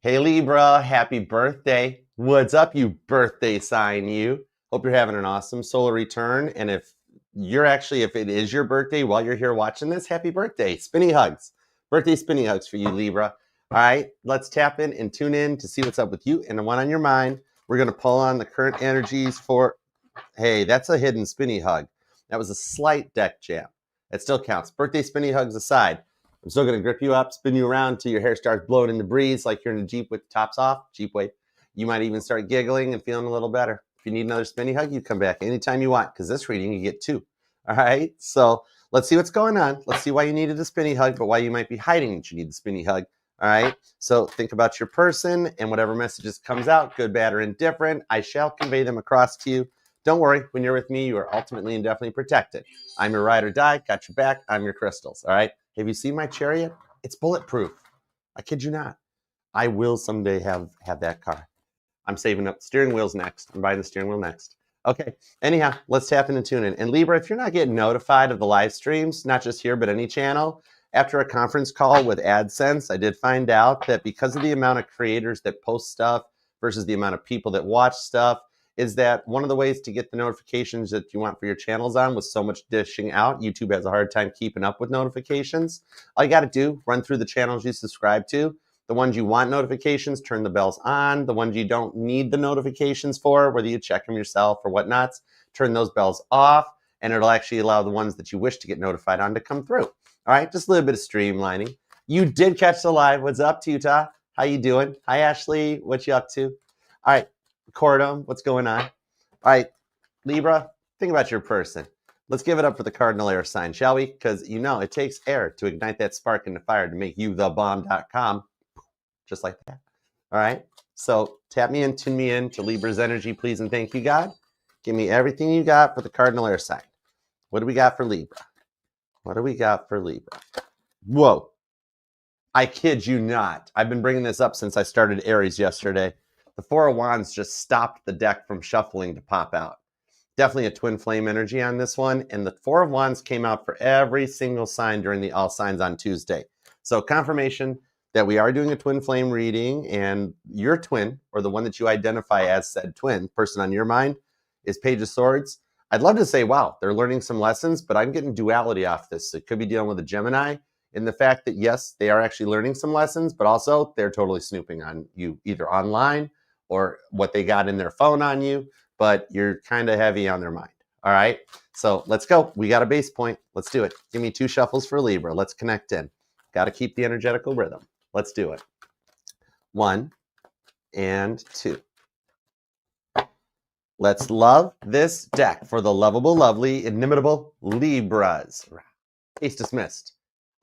Hey Libra, happy birthday. What's up, you birthday sign, you? Hope you're having an awesome solar return. And if it is your birthday while you're here watching this, happy birthday. Spinny hugs. Birthday spinny hugs for you, Libra. All right, let's tap in and tune in to see what's up with you and the one on your mind. We're going to pull on the current energies for, hey, that's a hidden spinny hug. That was a slight deck jam. It still counts. Birthday spinny hugs aside. I'm still going to grip you up, spin you around till your hair starts blowing in the breeze like you're in a Jeep with the tops off. Jeep wave. You might even start giggling and feeling a little better. If you need another spinny hug, you come back anytime you want, because this reading you get two. All right? So let's see what's going on. Let's see why you needed a spinny hug, but why you might be hiding that you need the spinny hug. All right? So think about your person and whatever messages comes out, good, bad, or indifferent, I shall convey them across to you. Don't worry, when you're with me, you are ultimately and definitely protected. I'm your ride or die, got your back, I'm your crystals, all right? Have you seen my chariot? It's bulletproof. I kid you not. I will someday have that car. I'm saving up. Steering wheel's next. I'm buying the steering wheel next. Okay, anyhow, let's tap in and tune in. And Libra, if you're not getting notified of the live streams, not just here, but any channel, after a conference call with AdSense, I did find out that because of the amount of creators that post stuff versus the amount of people that watch stuff, is that one of the ways to get the notifications that you want for your channels on with so much dishing out, YouTube has a hard time keeping up with notifications. All you got to do, run through the channels you subscribe to. The ones you want notifications, turn the bells on. The ones you don't need the notifications for, whether you check them yourself or whatnots, turn those bells off, and it'll actually allow the ones that you wish to get notified on to come through. All right, just a little bit of streamlining. You did catch the live. What's up, Utah? How you doing? Hi, Ashley. What you up to? All right. Cordum, what's going on? All right, Libra, think about your person. Let's give it up for the cardinal air sign, shall we? Because you know it takes air to ignite that spark in the fire to make you the bomb.com. Just like that. All right, so tap me in, tune me in to Libra's energy, please, and thank you, God. Give me everything you got for the cardinal air sign. What do we got for Libra? What do we got for Libra? Whoa. I kid you not. I've been bringing this up since I started Aries yesterday. The Four of Wands just stopped the deck from shuffling to pop out. Definitely a twin flame energy on this one. And the Four of Wands came out for every single sign during the All Signs on Tuesday. So confirmation that we are doing a twin flame reading, and your twin, or the one that you identify as said twin, person on your mind, is Page of Swords. I'd love to say, wow, they're learning some lessons, but I'm getting duality off this. So it could be dealing with a Gemini, in the fact that, yes, they are actually learning some lessons, but also they're totally snooping on you, either online or what they got in their phone on you, but you're kind of heavy on their mind. All right, so let's go. We got a base point. Let's do it. Give me 2 shuffles for Libra. Let's connect in. Got to keep the energetical rhythm. Let's do it. 1 and 2. Let's love this deck for the lovable, lovely, inimitable Libras. Case dismissed.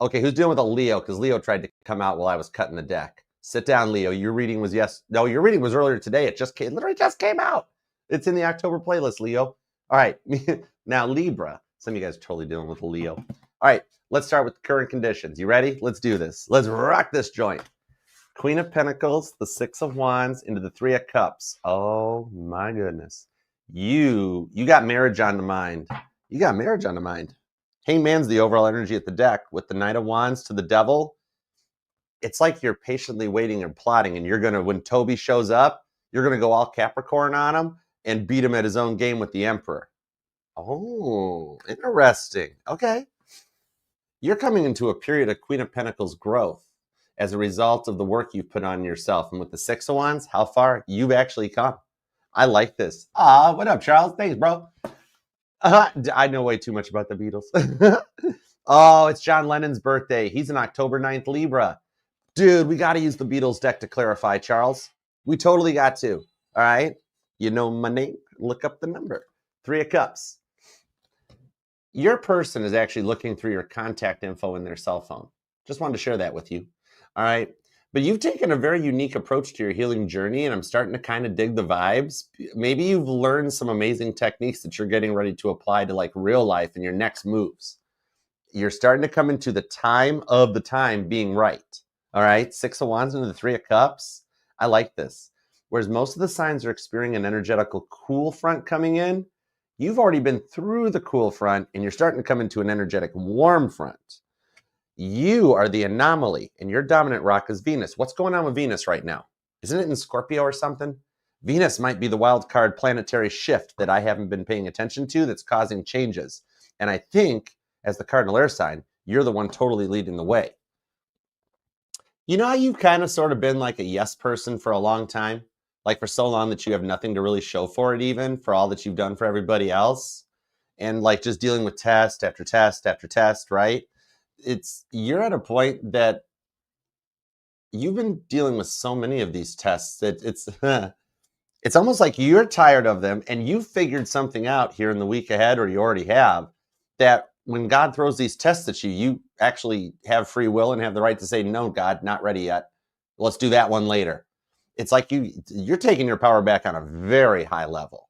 Okay, who's dealing with a Leo? Because Leo tried to come out while I was cutting the deck. Sit down, Leo. Your reading was your reading was earlier today. It literally just came out. It's in the October playlist, Leo. All right, now Libra. Some of you guys are totally dealing with a Leo. All right, let's start with the current conditions. You ready? Let's do this. Let's rock this joint. Queen of Pentacles, the 6 of Wands, into the 3 of Cups. Oh my goodness. You got marriage on the mind. You got marriage on the mind. Hangman's the overall energy at the deck with the Knight of Wands to the Devil. It's like you're patiently waiting and plotting, and you're going to, when Toby shows up, you're going to go all Capricorn on him and beat him at his own game with the Emperor. Oh, interesting. Okay. You're coming into a period of Queen of Pentacles growth as a result of the work you've put on yourself. And with the 6 of Wands, how far you've actually come. I like this. What up, Charles? Thanks, bro. I know way too much about the Beatles. Oh, it's John Lennon's birthday. He's an October 9th Libra. Dude, we got to use the Beatles deck to clarify, Charles. We totally got to. All right? You know my name. Look up the number. 3 of Cups. Your person is actually looking through your contact info in their cell phone. Just wanted to share that with you. All right? But you've taken a very unique approach to your healing journey, and I'm starting to kind of dig the vibes. Maybe you've learned some amazing techniques that you're getting ready to apply to like real life in your next moves. You're starting to come into the time of the time being right. All right? 6 of Wands into the 3 of Cups. I like this. Whereas most of the signs are experiencing an energetical cool front coming in, you've already been through the cool front, and you're starting to come into an energetic warm front. You are the anomaly, and your dominant rock is Venus. What's going on with Venus right now? Isn't it in Scorpio or something? Venus might be the wild card planetary shift that I haven't been paying attention to that's causing changes. And I think, as the cardinal air sign, you're the one totally leading the way. You know how you've kind of sort of been like a yes person for a long time? Like for so long that you have nothing to really show for it, even for all that you've done for everybody else? And like just dealing with test after test after test, right? You're at a point that you've been dealing with so many of these tests that it's almost like you're tired of them and you figured something out here in the week ahead, or you already have, that when God throws these tests at you, you actually have free will and have the right to say, no, God, not ready yet. Let's do that one later. It's like you're taking your power back on a very high level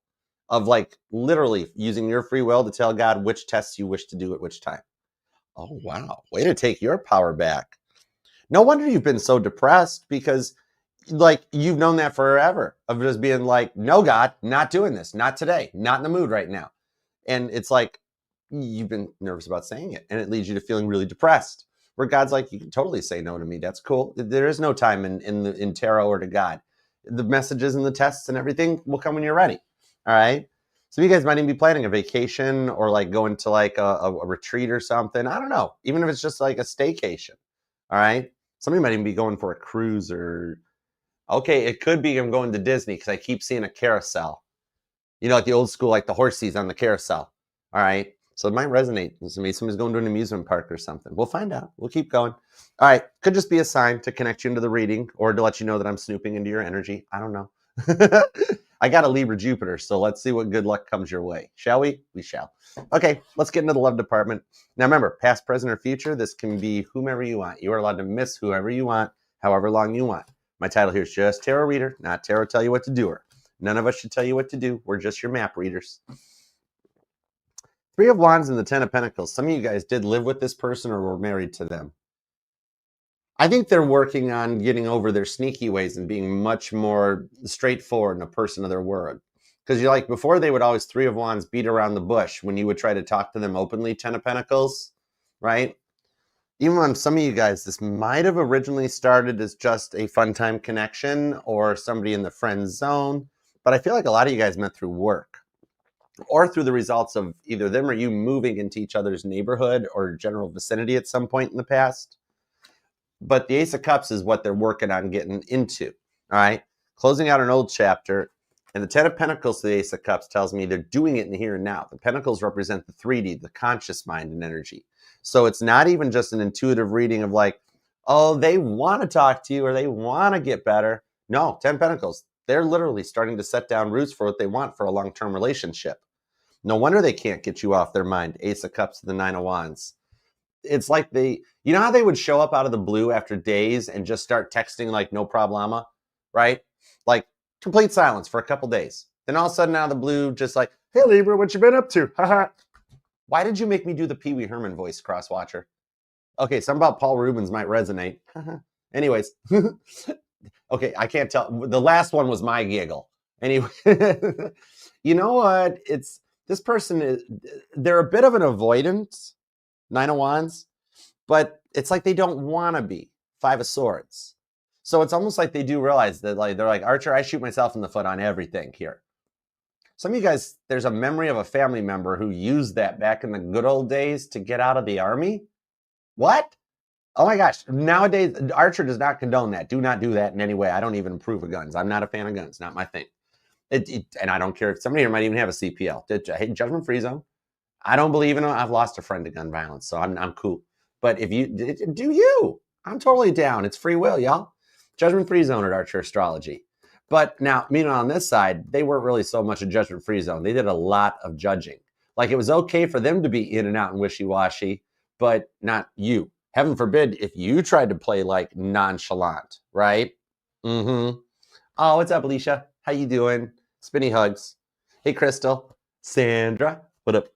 of like literally using your free will to tell God which tests you wish to do at which time. Oh, wow. Way to take your power back. No wonder you've been so depressed, because like you've known that forever of just being like, no, God, not doing this, not today, not in the mood right now. And it's like you've been nervous about saying it, and it leads you to feeling really depressed, where God's like, you can totally say no to me. That's cool. There is no time in tarot or to God. The messages and the tests and everything will come when you're ready. All right. So you guys might even be planning a vacation or like going to like a retreat or something. I don't know. Even if it's just like a staycation. All right. Somebody might even be going for a cruise, or okay, it could be I'm going to Disney because I keep seeing a carousel. You know, like the old school, like the horsies on the carousel. All right. So it might resonate. Maybe somebody's going to an amusement park or something. We'll find out. We'll keep going. All right. Could just be a sign to connect you into the reading, or to let you know that I'm snooping into your energy. I don't know. I got a Libra Jupiter, so let's see what good luck comes your way. Shall we? We shall. Okay, let's get into the love department. Now remember, past, present, or future, this can be whomever you want. You are allowed to miss whoever you want, however long you want. My title here is just Tarot Reader, not Tarot Tell You What to Do Her. None of us should tell you what to do. We're just your map readers. Three of Wands and the Ten of Pentacles. Some of you guys did live with this person or were married to them. I think they're working on getting over their sneaky ways and being much more straightforward and a person of their word. Because you're like, before they would always Three of Wands beat around the bush when you would try to talk to them openly, Ten of Pentacles, right? Even on some of you guys, this might have originally started as just a fun time connection or somebody in the friend zone. But I feel like a lot of you guys met through work, or through the results of either them or you moving into each other's neighborhood or general vicinity at some point in the past. But the Ace of Cups is what they're working on getting into, all right? Closing out an old chapter. And the Ten of Pentacles to the Ace of Cups tells me they're doing it in the here and now. The Pentacles represent the 3D, the conscious mind and energy. So it's not even just an intuitive reading of like, oh, they want to talk to you or they want to get better. No, 10 Pentacles. They're literally starting to set down roots for what they want for a long-term relationship. No wonder they can't get you off their mind. Ace of Cups to the Nine of Wands. It's like you know how they would show up out of the blue after days and just start texting like no problema, right? Like complete silence for a couple days. Then all of a sudden out of the blue, just like, hey Libra, what you been up to? Haha. Why did you make me do the Pee Wee Herman voice, Crosswatcher? Okay, something about Paul Rubens might resonate. Anyways. Okay, I can't tell. The last one was my giggle. Anyway, you know what? This person they're a bit of an avoidant, Nine of Wands, but it's like they don't want to be. Five of Swords. So it's almost like they do realize that like they're like, Archer, I shoot myself in the foot on everything here. Some of you guys, there's a memory of a family member who used that back in the good old days to get out of the army. What? Oh my gosh. Nowadays, Archer does not condone that. Do not do that in any way. I don't even approve of guns. I'm not a fan of guns. Not my thing. And I don't care if somebody here might even have a CPL. Judgment free zone. I don't believe in it. I've lost a friend to gun violence, so I'm cool. But if you do, I'm totally down. It's free will, y'all. Judgment free zone at Archer Astrology. But now, meanwhile, on this side, they weren't really so much a judgment free zone. They did a lot of judging. Like it was okay for them to be in and out and wishy-washy, but not you. Heaven forbid if you tried to play like nonchalant, right? Mm-hmm. Oh, what's up, Alicia? How you doing? Spinny hugs. Hey, Crystal. Sandra. What up?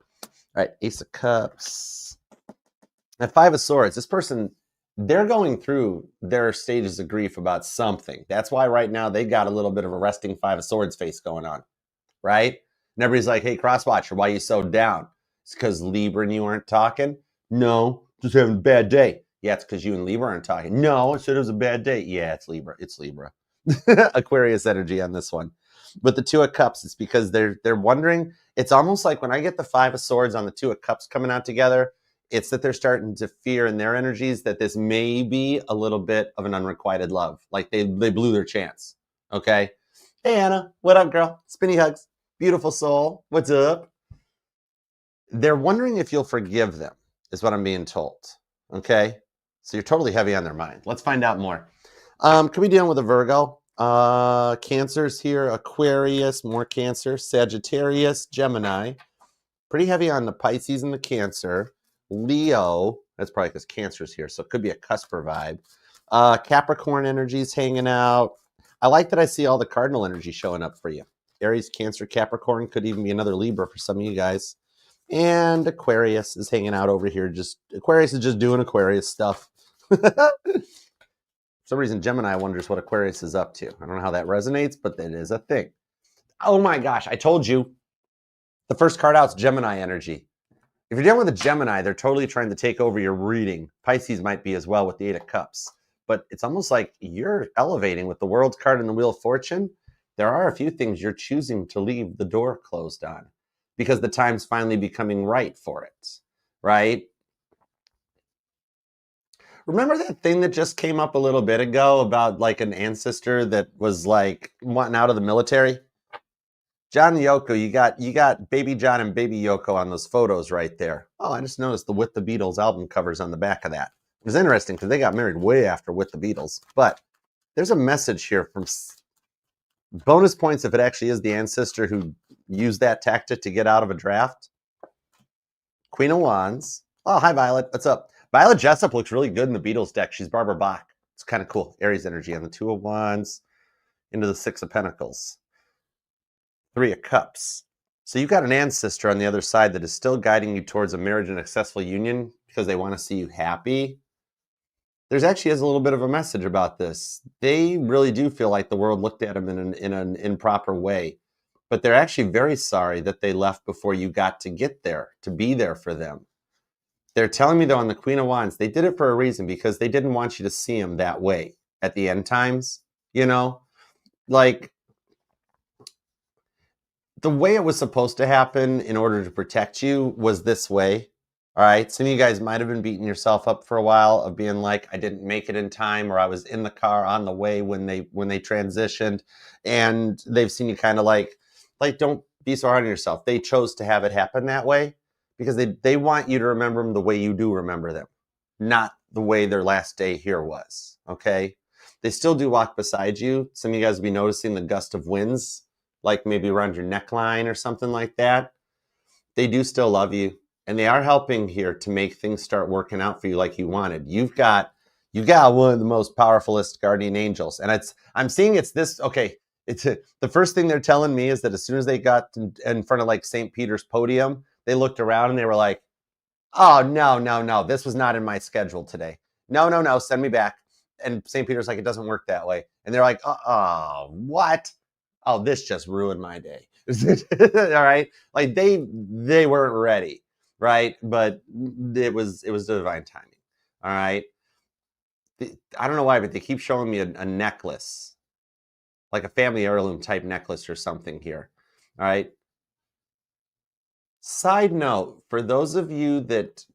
All right, Ace of Cups. And Five of Swords. This person, they're going through their stages of grief about something. That's why right now they got a little bit of a resting Five of Swords face going on, right? And everybody's like, hey, Crosswatcher, why are you so down? It's because Libra and you aren't talking? No, just having a bad day. Yeah, it's because you and Libra aren't talking. No, I said it was a bad day. Yeah, it's Libra. It's Libra. Aquarius energy on this one. With the Two of Cups, it's because they're wondering. It's almost like when I get the Five of Swords on the Two of Cups coming out together, it's that they're starting to fear in their energies that this may be a little bit of an unrequited love. Like they blew their chance. Okay. Hey, Anna. What up, girl? Spinny hugs. Beautiful soul. What's up? They're wondering if you'll forgive them, is what I'm being told. Okay. So you're totally heavy on their mind. Let's find out more. Can we deal with a Virgo? Cancer's here, Aquarius, more Cancer, Sagittarius, Gemini. Pretty heavy on the Pisces and the Cancer. Leo, that's probably because Cancer's here, so it could be a cusper vibe. Capricorn energy's hanging out. I like that I see all the cardinal energy showing up for you. Aries, Cancer, Capricorn, could even be another Libra for some of you guys. And Aquarius is hanging out over here. Aquarius is just doing Aquarius stuff. For some reason, Gemini wonders what Aquarius is up to. I don't know how that resonates, but that is a thing. Oh my gosh, I told you. The first card out is Gemini energy. If you're dealing with a Gemini, they're totally trying to take over your reading. Pisces might be as well with the Eight of Cups. But it's almost like you're elevating with the World's card and the Wheel of Fortune. There are a few things you're choosing to leave the door closed on because the time's finally becoming right for it, right? Remember that thing that just came up a little bit ago about like an ancestor that was like wanting out of the military? John and Yoko, you got baby John and baby Yoko on those photos right there. Oh, I just noticed the With the Beatles album covers on the back of that. It was interesting because they got married way after With the Beatles. But there's a message here from bonus points if it actually is the ancestor who used that tactic to get out of a draft. Queen of Wands. Oh, hi, Violet. What's up? Violet Jessup looks really good in the Beatles deck. She's Barbara Bach. It's kind of cool. Aries energy on the Two of Wands into the Six of Pentacles. Three of Cups. So you've got an ancestor on the other side that is still guiding you towards a marriage and a successful union because they want to see you happy. There's actually is a little bit of a message about this. They really do feel like the world looked at them in an improper way. But they're actually very sorry that they left before you got to get there, to be there for them. They're telling me, though, on the Queen of Wands, they did it for a reason because they didn't want you to see them that way at the end times. You know, like the way it was supposed to happen in order to protect you was this way. All right. Some of you guys might have been beating yourself up for a while of being like, I didn't make it in time, or I was in the car on the way when they transitioned, and they've seen you kind of like, don't be so hard on yourself. They chose to have it happen that way because they want you to remember them the way you do remember them, not the way their last day here was. Okay. They still do walk beside you. Some of you guys will be noticing the gust of winds, like maybe around your neckline or something like that. They do still love you, and they are helping here to make things start working out for you like you wanted. You've got one of the most powerfulest guardian angels, and I'm seeing it's this. Okay, the first thing they're telling me is that as soon as they got in front of like St. Peter's podium, they looked around and they were like, "Oh no, this was not in my schedule today. No, send me back." And St. Peter's like, "It doesn't work that way," and they're like, "Oh, what? Oh, this just ruined my day." All right, like they weren't ready, right? But it was divine timing. All right, I don't know why, but they keep showing me a necklace, like a family heirloom type necklace or something here. All right. Side note, for those of you that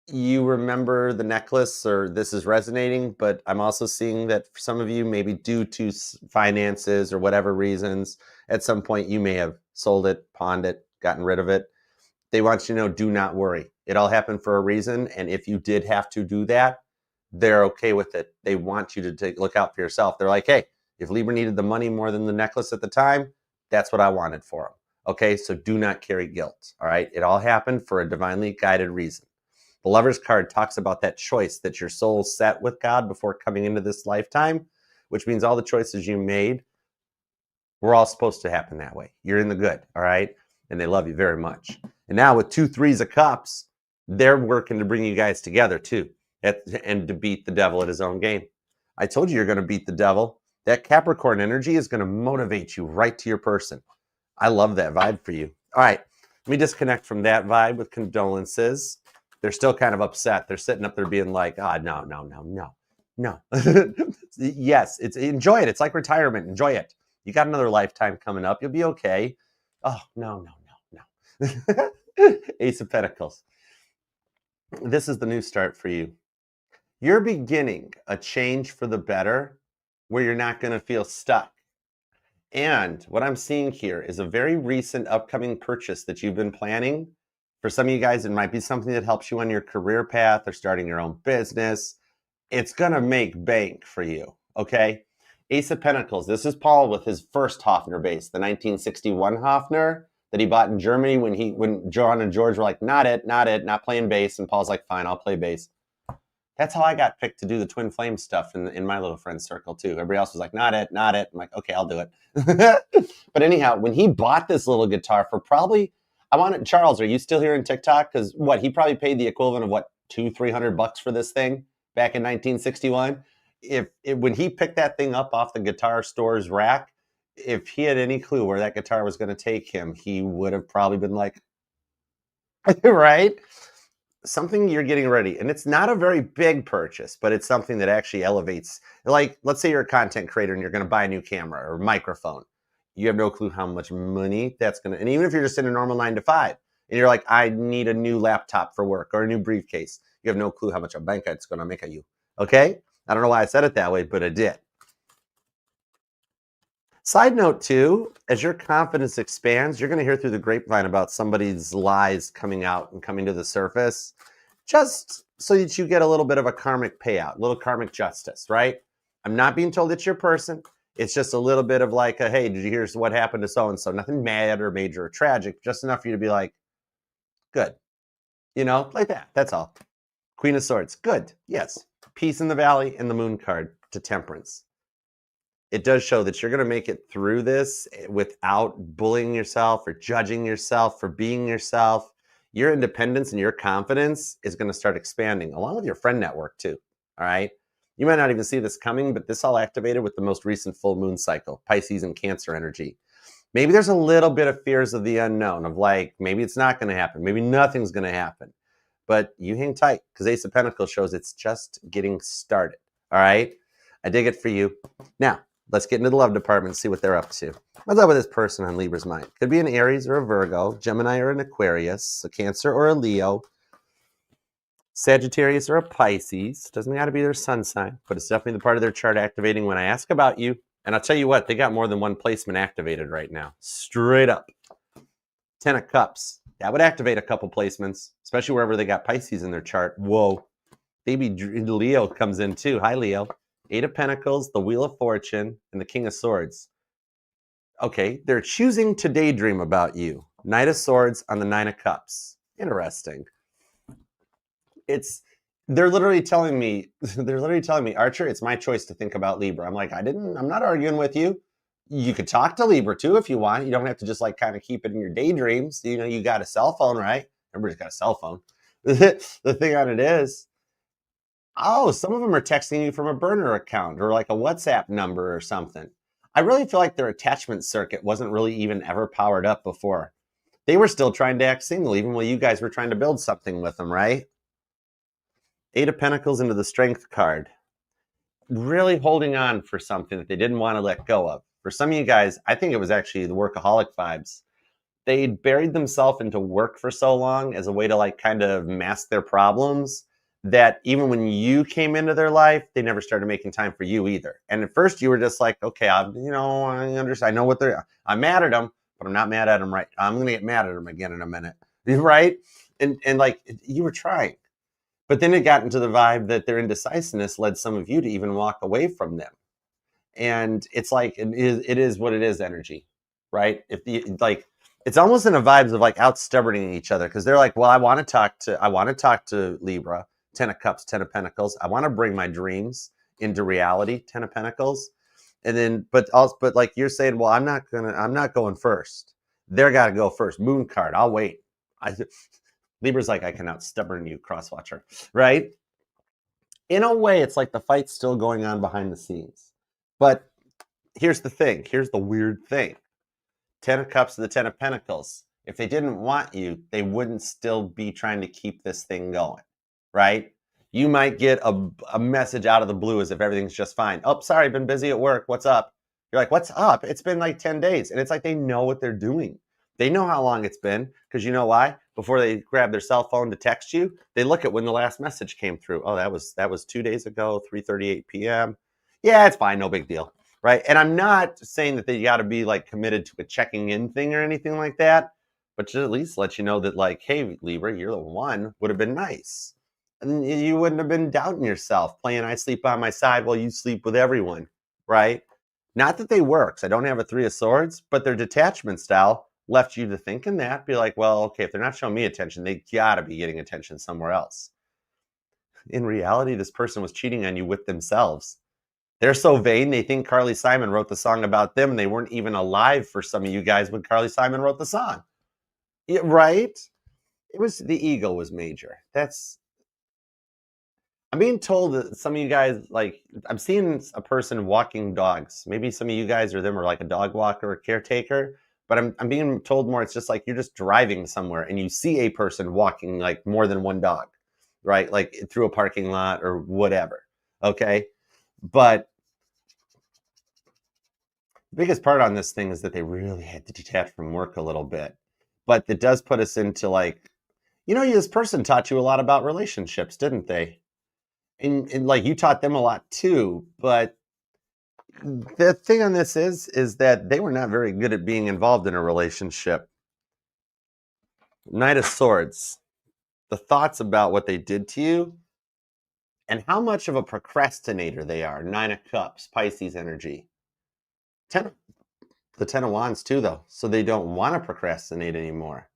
you remember the necklace or this is resonating, but I'm also seeing that for some of you, maybe due to finances or whatever reasons, at some point you may have sold it, pawned it, gotten rid of it. They want you to know, do not worry. It all happened for a reason. And if you did have to do that, they're okay with it. They want you to look out for yourself. They're like, hey, if Libra needed the money more than the necklace at the time, that's what I wanted for him. Okay, so do not carry guilt. All right, it all happened for a divinely guided reason. The Lover's card talks about that choice that your soul set with God before coming into this lifetime, which means all the choices you made were all supposed to happen that way. You're in the good, all right? And they love you very much. And now with 2 threes of cups, they're working to bring you guys together too, and to beat the devil at his own game. I told you you're going to beat the devil. That Capricorn energy is going to motivate you right to your person. I love that vibe for you. All right, let me disconnect from that vibe with condolences. They're still kind of upset. They're sitting up there being like, no. No. Yes, enjoy it. It's like retirement. Enjoy it. You got another lifetime coming up. You'll be okay. Oh, no, no, no, no. Ace of Pentacles. This is the new start for you. You're beginning a change for the better where you're not going to feel stuck. And what I'm seeing here is a very recent upcoming purchase that you've been planning. For some of you guys, it might be something that helps you on your career path or starting your own business. It's going to make bank for you, okay? Ace of Pentacles. This is Paul with his first Hofner base, the 1961 Hofner that he bought in Germany when John and George were like, not it, not playing bass. And Paul's like, fine, I'll play bass. That's how I got picked to do the twin flame stuff in my little friend circle too. Everybody else was like, not it. I'm like, okay, I'll do it. But anyhow, when he bought this little guitar for probably, Charles, are you still here in TikTok? Because he probably paid the equivalent of what, $200-300 for this thing back in 1961. When he picked that thing up off the guitar store's rack, if he had any clue where that guitar was going to take him, he would have probably been like, right? Something you're getting ready, and it's not a very big purchase, but it's something that actually elevates. Like, let's say you're a content creator and you're going to buy a new camera or microphone. You have no clue how much money that's going to, and even if you're just in a normal 9 to 5 and you're like, I need a new laptop for work or a new briefcase, you have no clue how much a bank it's going to make at you. Okay? I don't know why I said it that way, but it did. Side note too, as your confidence expands, you're going to hear through the grapevine about somebody's lies coming out and coming to the surface, just so that you get a little bit of a karmic payout, a little karmic justice, right? I'm not being told it's your person. It's just a little bit of like, hey, did you hear what happened to so-and-so? Nothing mad or major or tragic, just enough for you to be like, good. Like that. That's all. Queen of Swords. Good. Yes. Peace in the Valley and the Moon card to Temperance. It does show that you're going to make it through this without bullying yourself or judging yourself for being yourself. Your independence and your confidence is going to start expanding along with your friend network too. All right. You might not even see this coming, but this all activated with the most recent full moon cycle, Pisces and Cancer energy. Maybe there's a little bit of fears of the unknown, of like, maybe it's not going to happen. Maybe nothing's going to happen. But you hang tight because Ace of Pentacles shows it's just getting started. All right. I dig it for you. Now, let's get into the love department and see what they're up to. What's up with this person on Libra's mind? Could be an Aries or a Virgo, Gemini or an Aquarius, a Cancer or a Leo, Sagittarius or a Pisces. Doesn't got to be their sun sign, but it's definitely the part of their chart activating when I ask about you. And I'll tell you what, they got more than one placement activated right now. Straight up. 10 of Cups. That would activate a couple placements, especially wherever they got Pisces in their chart. Whoa. Maybe Leo comes in too. Hi, Leo. 8 of Pentacles, the Wheel of Fortune, and the King of Swords. Okay, they're choosing to daydream about you. Knight of Swords on the 9 of Cups. Interesting. They're literally telling me, Archer, it's my choice to think about Libra. I'm like, I'm not arguing with you. You could talk to Libra too if you want. You don't have to just like kind of keep it in your daydreams. You got a cell phone, right? Everybody's got a cell phone. The thing on it is, some of them are texting you from a burner account or like a WhatsApp number or something. I really feel like their attachment circuit wasn't really even ever powered up before. They were still trying to act single, even while you guys were trying to build something with them, right? 8 of Pentacles into the Strength card. Really holding on for something that they didn't want to let go of. For some of you guys, I think it was actually the workaholic vibes. They buried themselves into work for so long as a way to like kind of mask their problems that even when you came into their life, they never started making time for you either. And at first you were just like, okay, I understand. I know what I'm mad at them, but I'm not mad at them right. I'm going to get mad at them again in a minute. Right? And like you were trying, but then it got into the vibe that their indecisiveness led some of you to even walk away from them. And it's like, it is what it is energy, right? It's almost in a vibes of like out stubborning each other because they're like, well, I want to talk to Libra, 10 of Cups, 10 of Pentacles. I want to bring my dreams into reality, 10 of Pentacles. And then, but like you're saying, well, I'm not going first. They're got to go first. Moon card. I'll wait. Libra's like, I can out stubborn you, crosswatcher, right? In a way, it's like the fight's still going on behind the scenes. But here's the thing. Here's the weird thing. 10 of Cups to the 10 of Pentacles. If they didn't want you, they wouldn't still be trying to keep this thing going, right? You might get a message out of the blue as if everything's just fine. Oh, sorry, been busy at work. What's up? You're like, what's up? It's been like 10 days. And it's like they know what they're doing. They know how long it's been because you know why? Before they grab their cell phone to text you, they look at when the last message came through. Oh, that was 2 days ago, 3:38 p.m. Yeah, it's fine, no big deal. Right? And I'm not saying that they got to be like committed to a checking in thing or anything like that, but to at least let you know that like, hey, Libra, you're the one would have been nice. And you wouldn't have been doubting yourself, playing I sleep on my side while you sleep with everyone, right? Not that they work. I don't have a 3 of Swords, but their detachment style left you to thinking that. Be like, well, okay, if they're not showing me attention, they gotta be getting attention somewhere else. In reality, this person was cheating on you with themselves. They're so vain, they think Carly Simon wrote the song about them, and they weren't even alive for some of you guys when Carly Simon wrote the song. Yeah, right? It was the ego was major. I'm being told that some of you guys, like, I'm seeing a person walking dogs. Maybe some of you guys or them are like a dog walker or caretaker, but I'm being told more it's just like you're just driving somewhere and you see a person walking like more than one dog, right? Like through a parking lot or whatever. Okay. But the biggest part on this thing is that they really had to detach from work a little bit. But it does put us into like, this person taught you a lot about relationships, didn't they? And like you taught them a lot too, but the thing on this is that they were not very good at being involved in a relationship. Knight of Swords, the thoughts about what they did to you and how much of a procrastinator they are. 9 of Cups, Pisces energy. The 10 of Wands too, though, so they don't want to procrastinate anymore.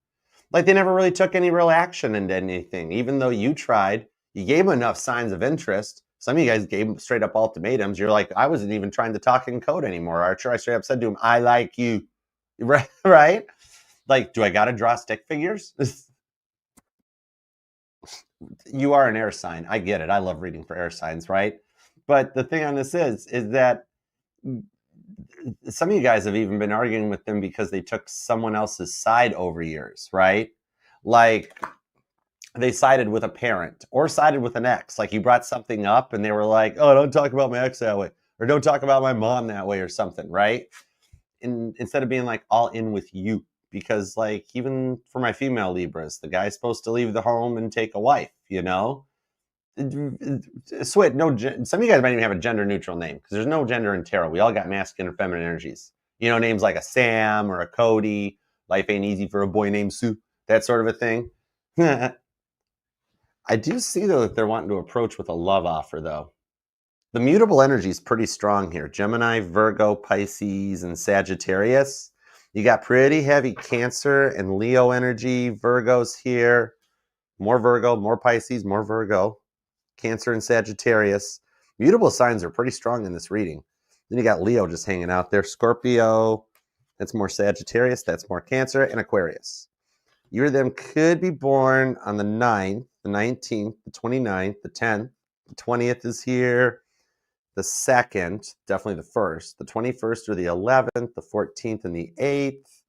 Like they never really took any real action into anything, even though you tried. You gave them enough signs of interest. Some of you guys gave straight up ultimatums. You're like, I wasn't even trying to talk in code anymore, Archer. I straight up said to him, I like you. Right? Like, do I got to draw stick figures? You are an air sign. I get it. I love reading for air signs, right? But the thing on this is that some of you guys have even been arguing with them because they took someone else's side over yours, right? Like they sided with a parent or sided with an ex. Like you brought something up and they were like, oh, don't talk about my ex that way, or don't talk about my mom that way or something, right? And instead of being like all in with you, because like even for my female Libras, the guy's supposed to leave the home and take a wife, Swit, no, some of you guys might even have a gender neutral name because there's no gender in tarot. We all got masculine and feminine energies. Names like a Sam or a Cody. Life ain't easy for a boy named Sue. That sort of a thing. I do see, though, that they're wanting to approach with a love offer, though. The mutable energy is pretty strong here. Gemini, Virgo, Pisces, and Sagittarius. You got pretty heavy Cancer and Leo energy. Virgo's here. More Virgo, more Pisces, more Virgo. Cancer and Sagittarius. Mutable signs are pretty strong in this reading. Then you got Leo just hanging out there. Scorpio, that's more Sagittarius, that's more Cancer, and Aquarius. You or them could be born on the 9th, the 19th, the 29th, the 10th, the 20th is here, the 2nd, definitely the 1st, the 21st or the 11th, the 14th and the 8th,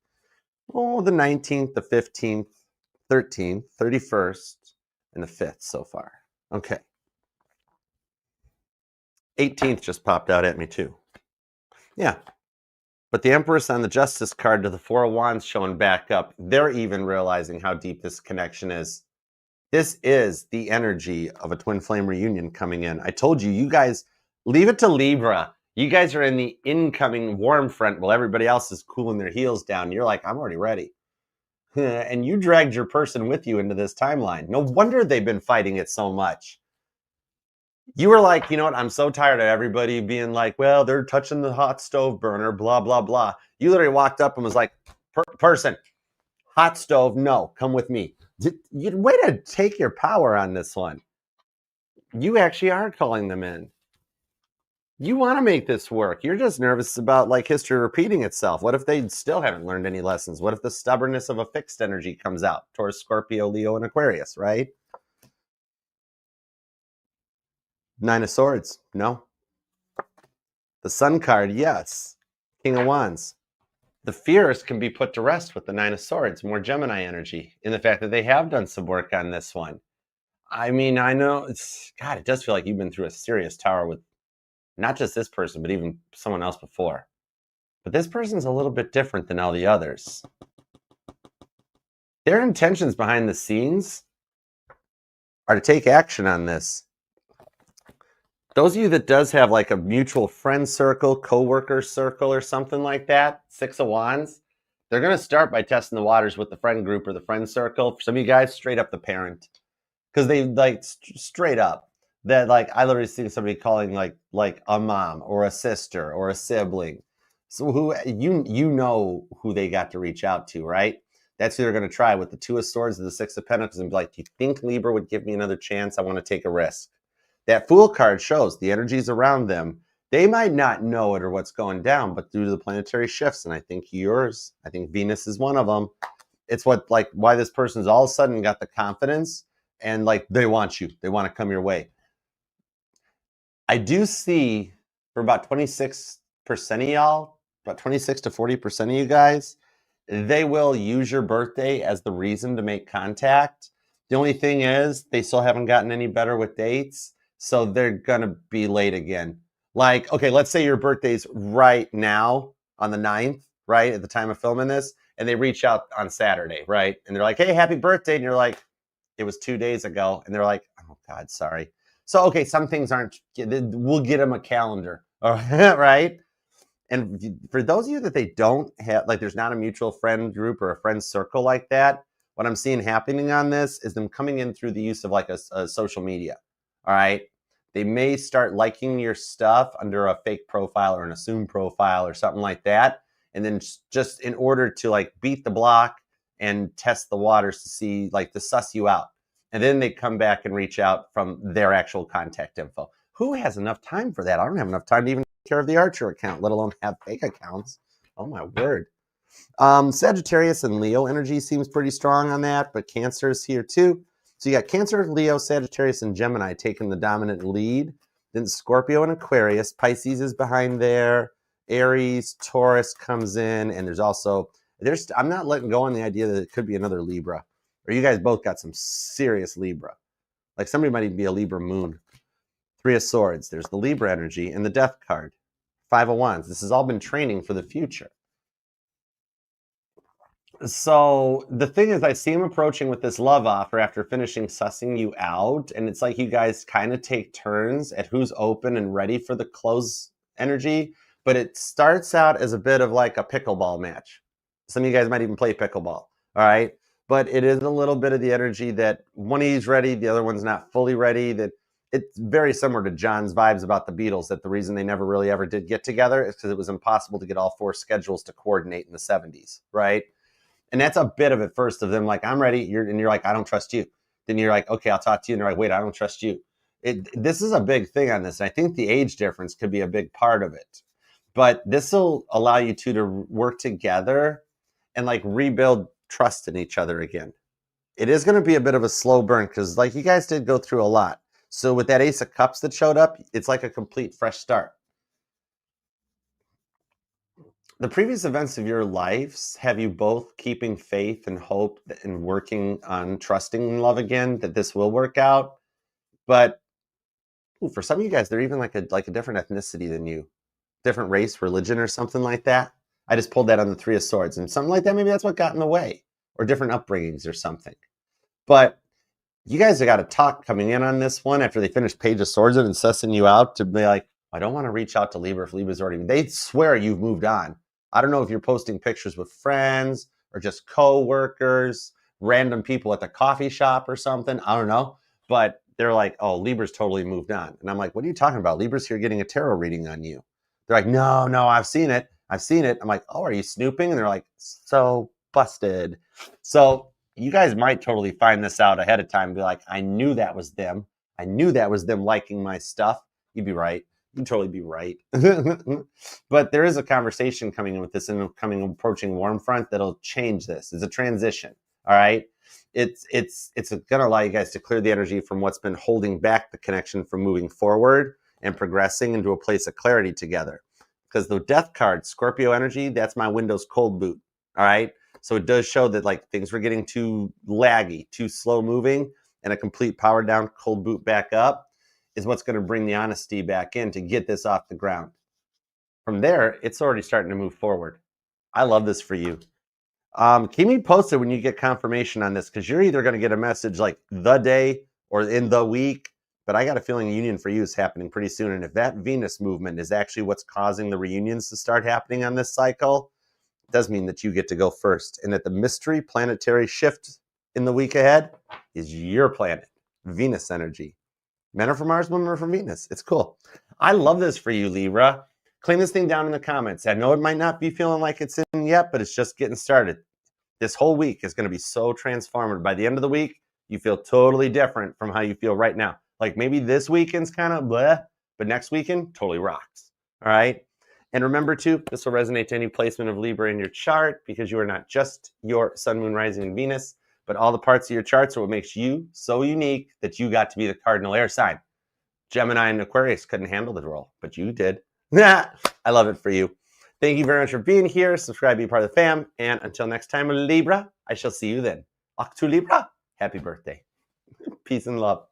the 19th, the 15th, 13th, 31st, and the 5th so far. Okay. 18th just popped out at me too. Yeah. But the Empress on the Justice card to the 4 of Wands showing back up. They're even realizing how deep this connection is. This is the energy of a twin flame reunion coming in. I told you, you guys, leave it to Libra. You guys are in the incoming warm front while everybody else is cooling their heels down. You're like, I'm already ready. And you dragged your person with you into this timeline. No wonder they've been fighting it so much. You were like, you know what? I'm so tired of everybody being like, well, they're touching the hot stove burner, blah, blah, blah. You literally walked up and was like, person, hot stove, no, come with me. Way to take your power on this one. You actually are calling them in. You want to make this work. You're just nervous about like history repeating itself. What if they still haven't learned any lessons? What if the stubbornness of a fixed energy comes out towards Scorpio, Leo, and Aquarius, right? 9 of Swords, no. The Sun card, yes. King of Wands. The fears can be put to rest with the 9 of Swords, more Gemini energy, in the fact that they have done some work on this one. I mean, I know God, it does feel like you've been through a serious tower with not just this person, but even someone else before. But this person's a little bit different than all the others. Their intentions behind the scenes are to take action on this. Those of you that does have like a mutual friend circle, coworker circle, or something like that, Six of Wands, they're going to start by testing the waters with the friend group or the friend circle. For some of you guys, straight up the parent, because they like straight up that like I literally see somebody calling like a mom or a sister or a sibling. So who you know who they got to reach out to, right? That's who they're going to try with the Two of Swords and the Six of Pentacles and be like, do you think Libra would give me another chance? I want to take a risk. That Fool card shows the energies around them. They might not know it or what's going down, but due to the planetary shifts, and I think Venus is one of them. It's what like why this person's all of a sudden got the confidence and like they want you. They want to come your way. I do see for about 26% of y'all, about 26 to 40% of you guys, they will use your birthday as the reason to make contact. The only thing is they still haven't gotten any better with dates. So they're going to be late again. Like, okay, let's say your birthday's right now on the 9th, right? At the time of filming this. And they reach out on Saturday, right? And they're like, hey, happy birthday. And you're like, it was 2 days ago. And they're like, oh, God, sorry. So, okay, some things aren't, we'll get them a calendar, all right? And for those of you that they don't have, like there's not a mutual friend group or a friend circle like that, what I'm seeing happening on this is them coming in through the use of like a social media. All right. They may start liking your stuff under a fake profile or an assumed profile or something like that. And then just in order to like beat the block and test the waters to see, like to suss you out. And then they come back and reach out from their actual contact info. Who has enough time for that? I don't have enough time to even take care of the Archer account, let alone have fake accounts. Oh my word. Sagittarius and Leo energy seems pretty strong on that, but Cancer's here too. So you got Cancer, Leo, Sagittarius, and Gemini taking the dominant lead. Then Scorpio and Aquarius. Pisces is behind there. Aries, Taurus comes in, and there's also I'm not letting go on the idea that it could be another Libra, or you guys both got some serious Libra. Like somebody might even be a Libra moon. Three of Swords. There's the Libra energy and the Death card. Five of Wands. This has all been training for the future. So the thing is, I see him approaching with this love offer after finishing sussing you out. And it's like you guys kind of take turns at who's open and ready for the close energy. But it starts out as a bit of like a pickleball match. Some of you guys might even play pickleball. All right. But it is a little bit of the energy that one of you's ready, the other one's not fully ready. That it's very similar to John's vibes about the Beatles, that the reason they never really ever did get together is because it was impossible to get all four schedules to coordinate in the 70s. Right. And that's a bit of it first of them like, I'm ready. You're like, I don't trust you. Then you're like, okay, I'll talk to you. And they're like, wait, I don't trust you. This is a big thing on this. And I think the age difference could be a big part of it. But this will allow you two to work together and like rebuild trust in each other again. It is going to be a bit of a slow burn because like you guys did go through a lot. So with that Ace of Cups that showed up, it's like a complete fresh start. The previous events of your lives have you both keeping faith and hope and working on trusting in love again, that this will work out. But for some of you guys, they're even like a different ethnicity than you, different race, religion, or something like that. I just pulled that on the Three of Swords, and something like that. Maybe that's what got in the way, or different upbringings or something. But you guys have got a talk coming in on this one after they finish Page of Swords and sussing you out to be like, I don't want to reach out to Libra if Libra's already. They swear you've moved on. I don't know if you're posting pictures with friends or just co-workers, random people at the coffee shop or something. I don't know. But they're like, oh, Libra's totally moved on. And I'm like, what are you talking about? Libra's here getting a tarot reading on you. They're like, no, I've seen it. I'm like, oh, are you snooping? And they're like, so busted. So you guys might totally find this out ahead of time and be like, I knew that was them. I knew that was them liking my stuff. You'd be right. You'd totally be right. But there is a conversation coming in with this and approaching warm front that'll change this. It's a transition. All right. It's going to allow you guys to clear the energy from what's been holding back the connection from moving forward and progressing into a place of clarity together. Because the Death card, Scorpio energy, that's my Windows cold boot. All right. So it does show that like things were getting too laggy, too slow moving. and a complete power down, cold boot back up is what's going to bring the honesty back in to get this off the ground. From there, it's already starting to move forward. I love this for you. Keep me posted when you get confirmation on this, because you're either going to get a message like the day or in the week, but I got a feeling union for you is happening pretty soon. And if that Venus movement is actually what's causing the reunions to start happening on this cycle, it does mean that you get to go first, and that the mystery planetary shift in the week ahead is your planet, Venus energy. Men are from Mars, women are from Venus. It's cool. I love this for you, Libra. Claim this thing down in the comments. I know it might not be feeling like it's in yet, but it's just getting started. This whole week is going to be so transformative. By the end of the week, you feel totally different from how you feel right now. Like maybe this weekend's kind of bleh, but next weekend totally rocks. All right? And remember too, this will resonate to any placement of Libra in your chart, because you are not just your sun, moon, rising, and Venus, but all the parts of your charts are what makes you so unique that you got to be the cardinal air sign. Gemini and Aquarius couldn't handle the role, but you did. I love it for you. Thank you very much for being here. Subscribe, be part of the fam. And until next time, Libra, I shall see you then. Octu Libra, happy birthday. Peace and love.